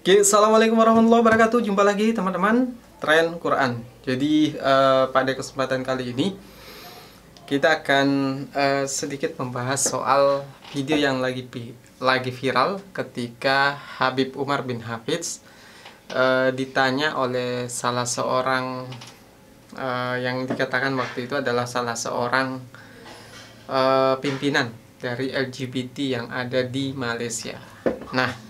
Oke, assalamualaikum warahmatullahi wabarakatuh. Jumpa lagi teman-teman Tren Quran. Jadi pada kesempatan kali ini kita akan sedikit membahas soal video yang lagi viral ketika Habib Umar bin Hafidz ditanya oleh salah seorang yang dikatakan waktu itu adalah salah seorang pimpinan dari LGBT yang ada di Malaysia. Nah,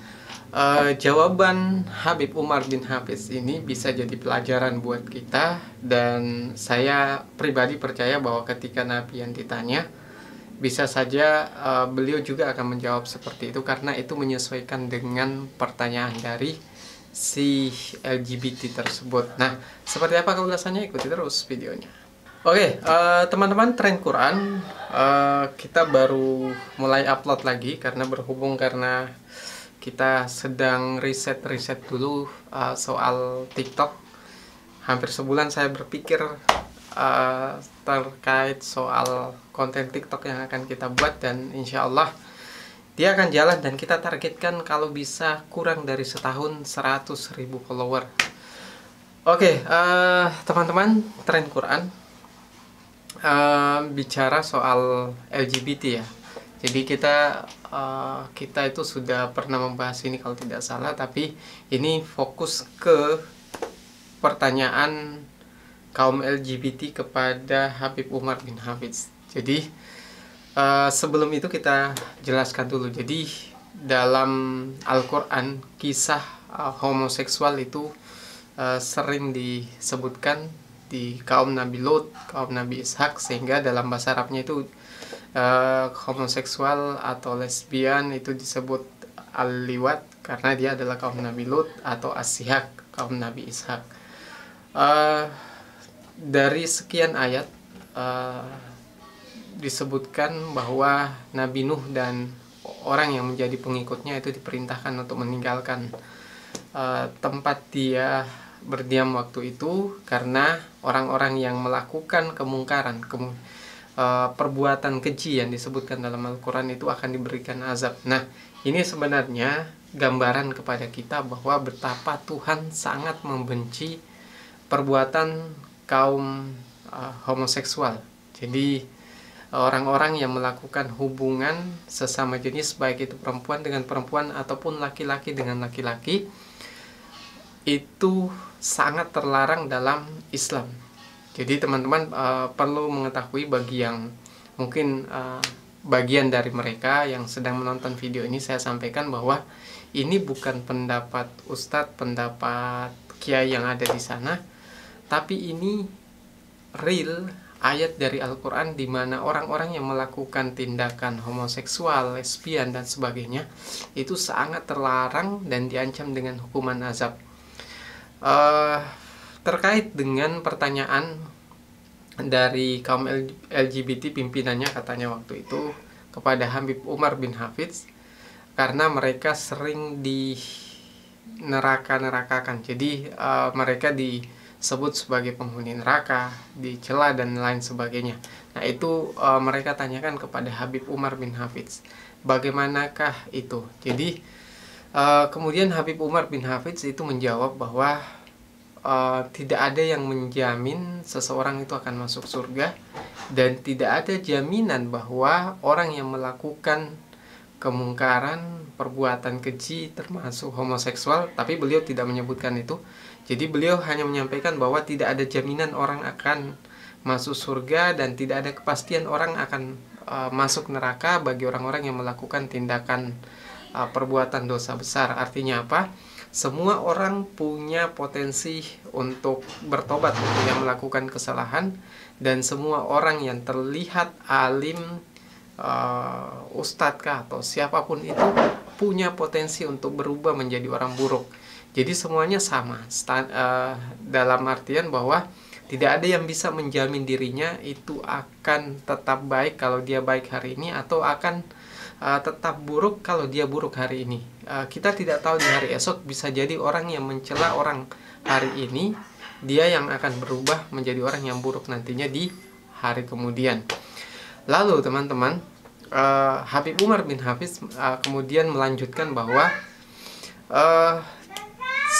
jawaban Habib Umar bin Hafidz ini bisa jadi pelajaran buat kita, dan saya pribadi percaya bahwa ketika Nabi yang ditanya, bisa saja beliau juga akan menjawab seperti itu, karena itu menyesuaikan dengan pertanyaan dari si LGBT tersebut. Nah, seperti apa keulasannya? Ikuti terus videonya. Oke, teman-teman Tren Quran, kita baru mulai upload lagi karena kita sedang riset dulu soal TikTok. Hampir sebulan saya berpikir terkait soal konten TikTok yang akan kita buat, dan insya Allah dia akan jalan, dan kita targetkan kalau bisa kurang dari setahun 100.000 follower. Oke, teman-teman Tren Quran, bicara soal LGBT ya. Jadi kita itu sudah pernah membahas ini kalau tidak salah, tapi ini fokus ke pertanyaan kaum LGBT kepada Habib Umar bin Hafidz. Jadi sebelum itu kita jelaskan dulu. Jadi dalam Al-Quran kisah homoseksual itu sering disebutkan di kaum Nabi Lut, kaum Nabi Ishak, sehingga dalam bahasa Arabnya itu homoseksual atau lesbian itu disebut al-liwat karena dia adalah kaum Nabi Lut, atau as-sihak kaum Nabi Ishak. Dari sekian ayat disebutkan bahwa Nabi Nuh dan orang yang menjadi pengikutnya itu diperintahkan untuk meninggalkan tempat dia berdiam waktu itu, karena orang-orang yang melakukan kemungkaran, perbuatan keji yang disebutkan dalam Al-Quran itu akan diberikan azab. Nah, ini sebenarnya gambaran kepada kita bahwa betapa Tuhan sangat membenci perbuatan kaum homoseksual. Jadi orang-orang yang melakukan hubungan sesama jenis, baik itu perempuan dengan perempuan ataupun laki-laki dengan laki-laki, itu sangat terlarang dalam Islam. Jadi teman-teman perlu mengetahui, bagi yang mungkin bagian dari mereka yang sedang menonton video ini, saya sampaikan bahwa ini bukan pendapat ustadz, pendapat kiai yang ada di sana, tapi ini real ayat dari Al-Quran, di mana orang-orang yang melakukan tindakan homoseksual, lesbian, dan sebagainya itu sangat terlarang dan diancam dengan hukuman azab. Terkait dengan pertanyaan dari kaum LGBT pimpinannya, katanya waktu itu kepada Habib Umar bin Hafidz, karena mereka sering di neraka-nerakakan. Jadi mereka disebut sebagai penghuni neraka, dicela dan lain sebagainya. Nah, itu mereka tanyakan kepada Habib Umar bin Hafidz, bagaimanakah itu? Jadi kemudian Habib Umar bin Hafidz itu menjawab bahwa tidak ada yang menjamin seseorang itu akan masuk surga, dan tidak ada jaminan bahwa orang yang melakukan kemungkaran, perbuatan keji termasuk homoseksual, tapi beliau tidak menyebutkan itu. Jadi beliau hanya menyampaikan bahwa tidak ada jaminan orang akan masuk surga, dan tidak ada kepastian orang akan masuk neraka bagi orang-orang yang melakukan tindakan perbuatan dosa besar. Artinya apa? Semua orang punya potensi untuk bertobat yang melakukan kesalahan, dan semua orang yang terlihat alim, ustadz kah atau siapapun itu, punya potensi untuk berubah menjadi orang buruk. Jadi semuanya sama, dalam artian bahwa tidak ada yang bisa menjamin dirinya itu akan tetap baik kalau dia baik hari ini, atau akan tetap buruk kalau dia buruk hari ini. Kita tidak tahu di hari esok, bisa jadi orang yang mencela orang hari ini, dia yang akan berubah menjadi orang yang buruk nantinya di hari kemudian. Lalu teman-teman, Habib Umar bin Hafidz kemudian melanjutkan bahwa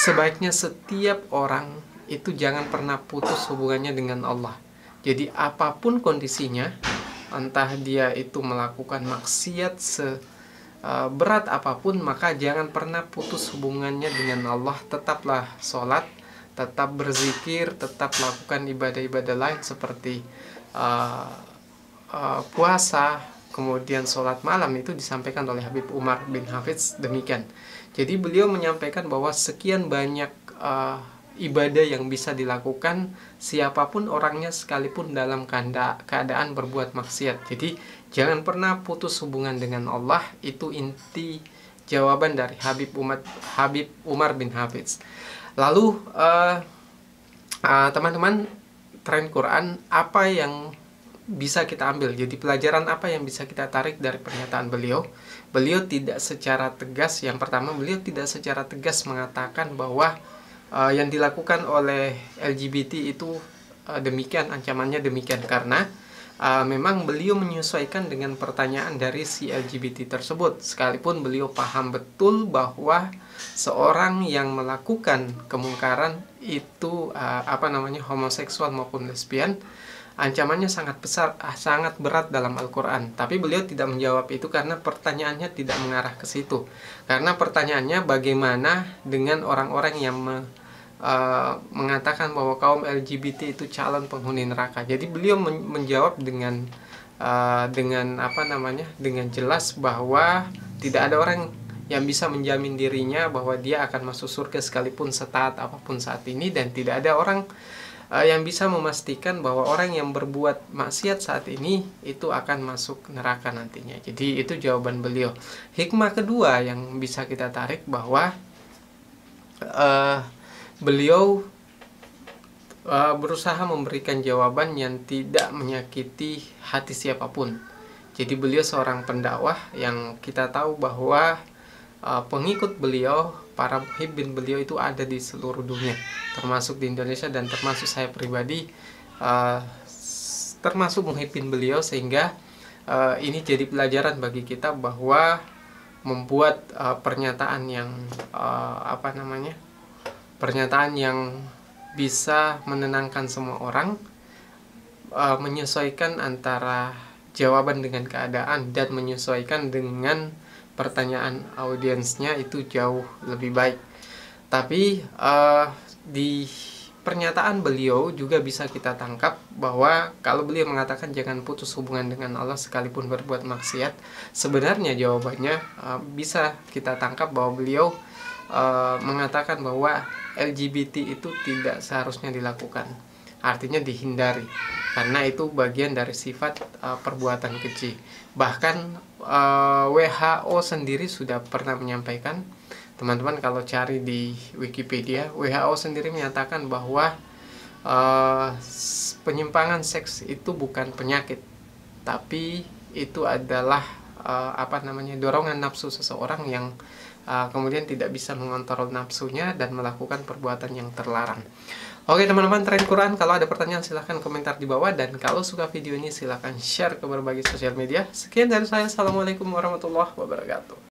sebaiknya setiap orang itu jangan pernah putus hubungannya dengan Allah. Jadi apapun kondisinya, entah dia itu melakukan maksiat berat apapun, maka jangan pernah putus hubungannya dengan Allah. Tetaplah sholat, tetap berzikir, tetap lakukan ibadah-ibadah lain seperti puasa, kemudian sholat malam. Itu disampaikan oleh Habib Umar bin Hafidz demikian. Jadi beliau menyampaikan bahwa sekian banyak ibadah yang bisa dilakukan siapapun orangnya, sekalipun dalam keadaan berbuat maksiat. Jadi jangan pernah putus hubungan dengan Allah. Itu inti jawaban dari Habib Umar bin Hafidz. Lalu teman-teman, tren Quran apa yang bisa kita ambil? Jadi pelajaran apa yang bisa kita tarik dari pernyataan beliau? Beliau tidak secara tegas, yang pertama beliau tidak secara tegas mengatakan bahwa yang dilakukan oleh LGBT itu demikian, ancamannya demikian, karena memang beliau menyesuaikan dengan pertanyaan dari si LGBT tersebut. Sekalipun beliau paham betul bahwa seorang yang melakukan kemungkaran itu homoseksual maupun lesbian, ancamannya sangat besar, sangat berat dalam Al-Quran. Tapi beliau tidak menjawab itu karena pertanyaannya tidak mengarah ke situ. Karena pertanyaannya bagaimana dengan orang-orang yang mengatakan bahwa kaum LGBT itu calon penghuni neraka. Jadi beliau menjawab dengan jelas bahwa tidak ada orang yang bisa menjamin dirinya bahwa dia akan masuk surga sekalipun setaat apapun saat ini, dan tidak ada orang yang bisa memastikan bahwa orang yang berbuat maksiat saat ini itu akan masuk neraka nantinya. Jadi itu jawaban beliau. Hikmah kedua yang bisa kita tarik bahwa beliau berusaha memberikan jawaban yang tidak menyakiti hati siapapun. Jadi beliau seorang pendakwah yang kita tahu bahwa pengikut beliau, para muhibbin beliau itu ada di seluruh dunia, termasuk di Indonesia, dan termasuk saya pribadi termasuk muhibbin beliau. Sehingga ini jadi pelajaran bagi kita bahwa membuat pernyataan yang bisa menenangkan semua orang, menyesuaikan antara jawaban dengan keadaan dan menyesuaikan dengan pertanyaan audiensnya, itu jauh lebih baik. Tapi di pernyataan beliau juga bisa kita tangkap bahwa kalau beliau mengatakan jangan putus hubungan dengan Allah sekalipun berbuat maksiat, sebenarnya jawabannya bisa kita tangkap bahwa beliau mengatakan bahwa LGBT itu tidak seharusnya dilakukan, artinya dihindari, karena itu bagian dari sifat perbuatan keji. Bahkan WHO sendiri sudah pernah menyampaikan, teman-teman kalau cari di Wikipedia, WHO sendiri menyatakan bahwa penyimpangan seks itu bukan penyakit, tapi itu adalah dorongan nafsu seseorang yang kemudian tidak bisa mengontrol nafsunya dan melakukan perbuatan yang terlarang. Oke teman-teman, tren Quran, kalau ada pertanyaan silahkan komentar di bawah, dan kalau suka video ini silahkan share ke berbagai sosial media. Sekian dari saya, assalamualaikum warahmatullahi wabarakatuh.